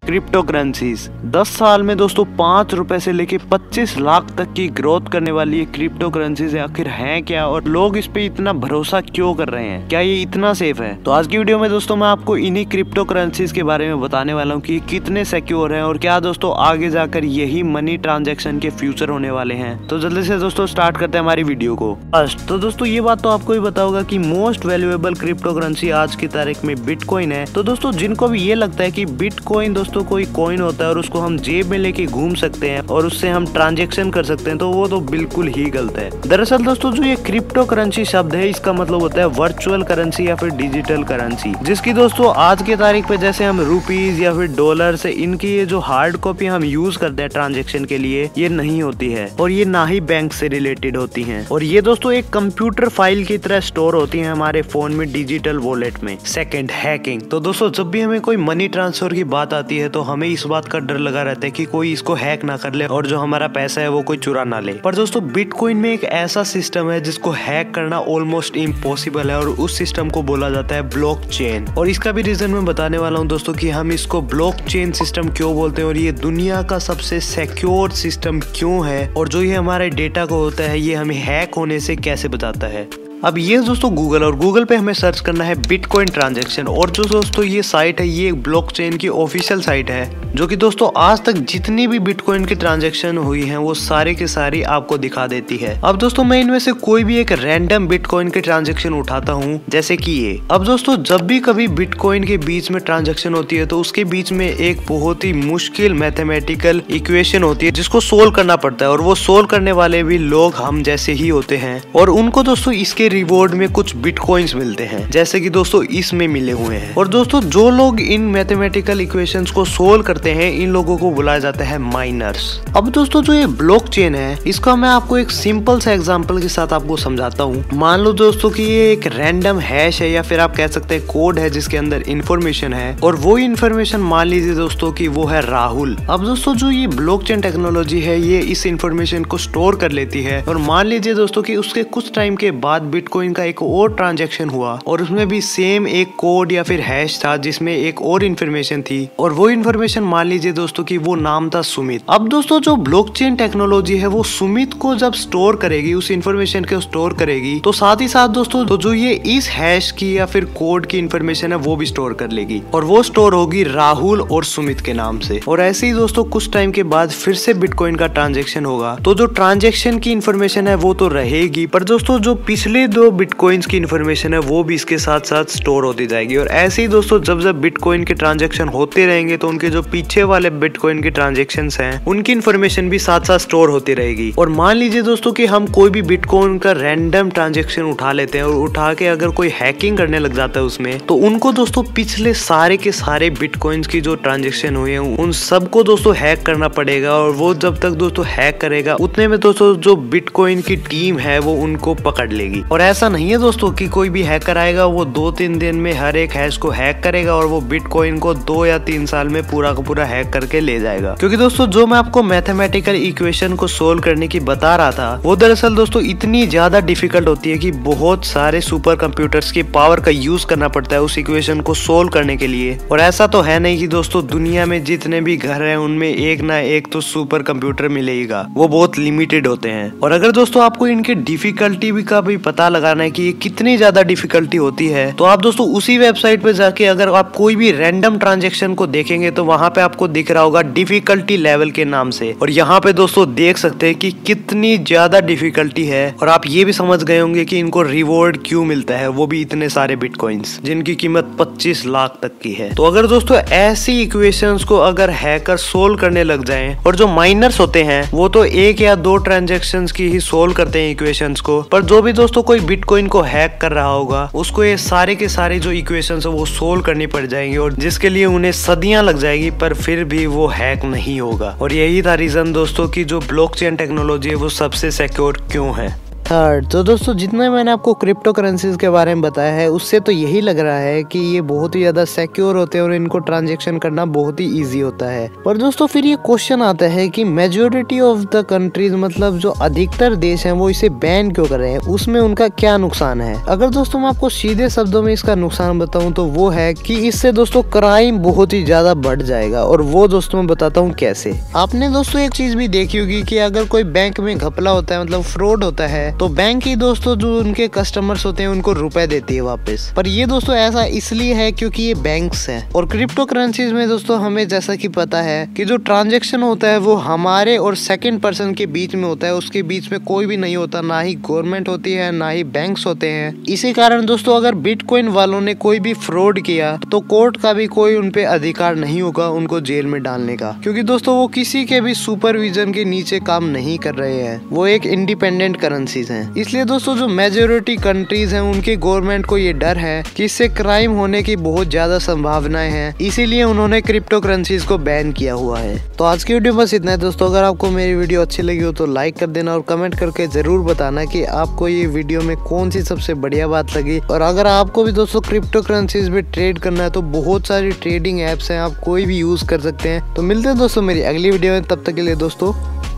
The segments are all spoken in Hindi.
क्रिप्टो करेंसीज 10 साल में दोस्तों 5 रुपए से लेके 25 लाख तक की ग्रोथ करने वाली ये क्रिप्टो करेंसीज आखिर हैं क्या, और लोग इस पे इतना भरोसा क्यों कर रहे हैं? क्या ये इतना सेफ है? तो आज की वीडियो में दोस्तों मैं आपको इन्हीं क्रिप्टो करेंसीज के बारे में बताने वाला हूँ कि कितने सिक्योर हैं और क्या दोस्तों आगे जाकर यही मनी ट्रांजेक्शन के फ्यूचर होने वाले हैं। तो जल्दी से दोस्तों स्टार्ट करते हैं हमारी वीडियो को। फर्स्ट तो दोस्तों ये बात तो आपको ही पता होगा कि मोस्ट वैल्यूएबल क्रिप्टो करेंसी आज की तारीख में बिटकॉइन है। तो दोस्तों जिनको भी ये लगता है कि बिटकॉइन दोस्तों कोई कॉइन होता है और उसको हम जेब में लेके घूम सकते हैं और उससे हम ट्रांजैक्शन कर सकते हैं, तो वो तो बिल्कुल ही गलत है। दरअसल दोस्तों जो ये क्रिप्टो करेंसी शब्द है इसका मतलब होता है वर्चुअल करेंसी या फिर डिजिटल करेंसी, जिसकी दोस्तों आज की तारीख पे जैसे हम रुपीज या फिर डॉलर से इनकी ये जो हार्ड कॉपी हम यूज करते हैं ट्रांजेक्शन के लिए, ये नहीं होती है और ये ना ही बैंक से रिलेटेड होती है, और ये दोस्तों एक कंप्यूटर फाइल की तरह स्टोर होती है हमारे फोन में डिजिटल वॉलेट में। Second, hacking. तो दोस्तों जब भी हमें कोई मनी ट्रांसफर की बात आती है तो हमें इस बात का डर लगा रहता है कि कोई इसको हैक ना कर ले और जो हमारा पैसा है वो कोई चुरा ना ले। पर दोस्तों बिटकॉइन में एक ऐसा सिस्टम है जिसको हैक करना ऑलमोस्ट इम्पॉसिबल है और उस सिस्टम को बोला जाता है ब्लॉकचेन। और इसका भी रीजन मैं बताने वाला हूँ दोस्तों कि हम इसको ब्लॉकचेन सिस्टम क्यों बोलते हैं और ये दुनिया का सबसे सिक्योर सिस्टम क्यों है, और जो ये हमारे डेटा को होता है ये हमें हैक होने से कैसे बचाता है। अब ये दोस्तों गूगल, और गूगल पे हमें सर्च करना है बिटकॉइन ट्रांजैक्शन, और जो दोस्तों ये साइट है ये ब्लॉकचेन की ऑफिशियल साइट है जो कि दोस्तों आज तक जितनी भी बिटकॉइन की ट्रांजैक्शन हुई हैं वो सारे के सारी आपको दिखा देती है। अब दोस्तों मैं इनमें से कोई भी एक रैंडम बिटकॉइन की ट्रांजैक्शन उठाता हूँ, जैसे कि ये। अब दोस्तों जब भी कभी बिटकॉइन के बीच में ट्रांजैक्शन होती है तो उसके बीच में एक बहुत ही मुश्किल मैथमेटिकल इक्वेशन होती है जिसको सोल्व करना पड़ता है, और वो सोल्व करने वाले भी लोग हम जैसे ही होते हैं, और उनको दोस्तों इसके रिवॉर्ड में कुछ बिटकॉइंस मिलते हैं, जैसे कि दोस्तों इसमें मिले हुए हैं। और दोस्तों जो लोग इन मैथमेटिकल इक्वेशंस को सोल्व करते हैं इन लोगों को बुलाया जाता है माइनर्स। अब दोस्तों जो ये ब्लॉकचेन है इसका मैं आपको एक सिंपल सा एग्जांपल के साथ आपको समझाता हूँ। मान लो दोस्तों कि ये एक रैंडम हैश है या फिर आप कह सकते हैं कोड है जिसके अंदर इंफॉर्मेशन है, और वो इंफॉर्मेशन मान लीजिए दोस्तों कि वो है राहुल। अब दोस्तों जो ये ब्लॉकचेन टेक्नोलॉजी है ये इस इंफॉर्मेशन को स्टोर कर लेती है, और मान लीजिए दोस्तों कि उसके कुछ टाइम के बाद बिटकॉइन का एक और ट्रांजैक्शन हुआ और उसमें भी सेम एक कोड या फिर हैश था जिसमें एक और इन्फॉर्मेशन थी, और वो इन्फॉर्मेशन मान लीजिए दोस्तों कि वो नाम था सुमित। अब दोस्तों जो ब्लॉकचेन टेक्नोलॉजी है वो सुमित को जब स्टोर करेगी, उस इन्फॉर्मेशन को स्टोर करेगी, तो साथ ही साथ दोस्तों तो जो ये इस हैश की या फिर कोड की इन्फॉर्मेशन है वो भी स्टोर कर लेगी, और वो स्टोर होगी राहुल और सुमित के नाम से। और ऐसे ही दोस्तों कुछ टाइम के बाद फिर से बिटकॉइन का ट्रांजैक्शन होगा, तो जो ट्रांजैक्शन की इन्फॉर्मेशन है वो तो रहेगी, पर दोस्तों जो पिछले दो बिटकॉइंस की इन्फॉर्मेशन है वो भी इसके साथ साथ स्टोर होती जाएगी। और ऐसे ही दोस्तों जब जब बिटकॉइन के ट्रांजैक्शन होते रहेंगे तो उनके जो पीछे वाले बिटकॉइन के ट्रांजैक्शंस हैं उनकी इन्फॉर्मेशन भी साथ साथ स्टोर होती रहेगी। और मान लीजिए दोस्तों कि हम कोई भी बिटकॉइन का रैंडम ट्रांजैक्शन उठा लेते हैं और उठा के अगर कोई हैकिंग करने लग जाता है उसमें, तो उनको दोस्तों पिछले सारे के सारे बिटकॉइंस की जो ट्रांजैक्शन हुए हैं उन सबको दोस्तों हैक करना पड़ेगा, और वो जब तक दोस्तों हैक करेगा उतने में दोस्तों जो बिटकॉइन की टीम है वो उनको पकड़ लेगी। और ऐसा नहीं है दोस्तों कि कोई भी हैकर आएगा वो 2-3 दिन में हर एक हैश को हैक करेगा और वो बिटकॉइन को 2 या 3 साल में पूरा का पूरा हैक करके ले जाएगा। क्योंकि दोस्तों जो मैं आपको मैथमेटिकल इक्वेशन को सोल्व करने की बता रहा था वो दरअसल दोस्तों इतनी ज्यादा डिफिकल्ट होती है कि बहुत सारे सुपर कंप्यूटर्स की पावर का यूज करना पड़ता है उस इक्वेशन को सोल्व करने के लिए। और ऐसा तो है नहीं कि दोस्तों दुनिया में जितने भी घर हैं उनमें एक ना एक तो सुपर कंप्यूटर मिलेगा, वो बहुत लिमिटेड होते हैं। और अगर दोस्तों आपको इनके डिफिकल्टी का भी पता लगाना है कि ये कितनी ज्यादा डिफिकल्टी होती है, तो आप दोस्तों उसी वेबसाइट पे जाके अगर आप कोई भी रैंडम ट्रांजैक्शन को देखेंगे तो वहां पे आपको दिख रहा होगा डिफिकल्टी लेवल के नाम से, और यहाँ पे दोस्तों देख सकते हैं कि कितनी ज्यादा डिफिकल्टी है। और आप ये भी समझ गए होंगे कि इनको रिवॉर्ड क्यों मिलता है, वो भी इतने सारे बिटकॉइंस जिनकी कीमत 25 लाख तक की है। तो अगर दोस्तों ऐसी इक्वेशंस को अगर हैकर सोल्व करने लग जाएं, और जो माइनर्स होते हैं वो तो 1 या 2 ट्रांजैक्शंस की ही सोल्व करते हैं इक्वेशंस को, पर जो भी दोस्तों कोई बिटकॉइन को हैक कर रहा होगा उसको ये सारे के सारे जो इक्वेशंस है वो सोल्व करनी पड़ जाएंगी, और जिसके लिए उन्हें सदियां लग जाएगी, पर फिर भी वो हैक नहीं होगा। और यही था रीजन दोस्तों कि जो ब्लॉकचेन टेक्नोलॉजी है वो सबसे सिक्योर क्यों है। थर्ड, तो दोस्तों जितना मैंने आपको क्रिप्टो करेंसीज के बारे में बताया है उससे तो यही लग रहा है कि ये बहुत ही ज्यादा सिक्योर होते हैं और इनको ट्रांजैक्शन करना बहुत ही इजी होता है। पर दोस्तों फिर ये क्वेश्चन आता है कि मेजोरिटी ऑफ द कंट्रीज, मतलब जो अधिकतर देश हैं, वो इसे बैन क्यों कर रहे हैं, उसमें उनका क्या नुकसान है। अगर दोस्तों मैं आपको सीधे शब्दों में इसका नुकसान बताऊं तो वो है कि इससे दोस्तों क्राइम बहुत ही ज्यादा बढ़ जाएगा, और वो दोस्तों मैं बताता हूँ कैसे। आपने दोस्तों एक चीज भी देखी होगी कि अगर कोई बैंक में घपला होता है, मतलब फ्रॉड होता है, तो बैंक ही दोस्तों जो उनके कस्टमर्स होते हैं उनको रुपए देती है वापस। पर ये दोस्तों ऐसा इसलिए है क्योंकि ये बैंक्स हैं। और क्रिप्टो करेंसीज में दोस्तों हमें जैसा कि पता है कि जो ट्रांजैक्शन होता है वो हमारे और सेकंड पर्सन के बीच में होता है, उसके बीच में कोई भी नहीं होता, ना ही गवर्नमेंट होती है ना ही बैंक्स होते हैं। इसी कारण दोस्तों अगर बिटकॉइन वालों ने कोई भी फ्रॉड किया तो कोर्ट का भी कोई उनपे अधिकार नहीं होगा उनको जेल में डालने का, क्योंकि दोस्तों वो किसी के भी सुपरविजन के नीचे काम नहीं कर रहे हैं, वो एक इंडिपेंडेंट करेंसीज हैं। इसलिए दोस्तों जो मेजोरिटी कंट्रीज हैं उनके गवर्नमेंट को ये डर है कि इससे क्राइम होने की बहुत ज्यादा संभावनाएं हैं, इसीलिए उन्होंने क्रिप्टो करेंसीज को बैन किया हुआ है। तो आज की वीडियो बस इतना है दोस्तों। अगर आपको मेरी वीडियो अच्छी लगी हो तो लाइक कर देना और कमेंट करके जरूर बताना कि आपको ये वीडियो में कौन सी सबसे बढ़िया बात लगी। और अगर आपको भी दोस्तों क्रिप्टो करेंसीज में ट्रेड करना है तो बहुत सारी ट्रेडिंग एप्स हैं, आप कोई भी यूज कर सकते हैं। तो मिलते हैं दोस्तों मेरी अगली वीडियो में, तब तक के लिए दोस्तों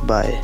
बाय।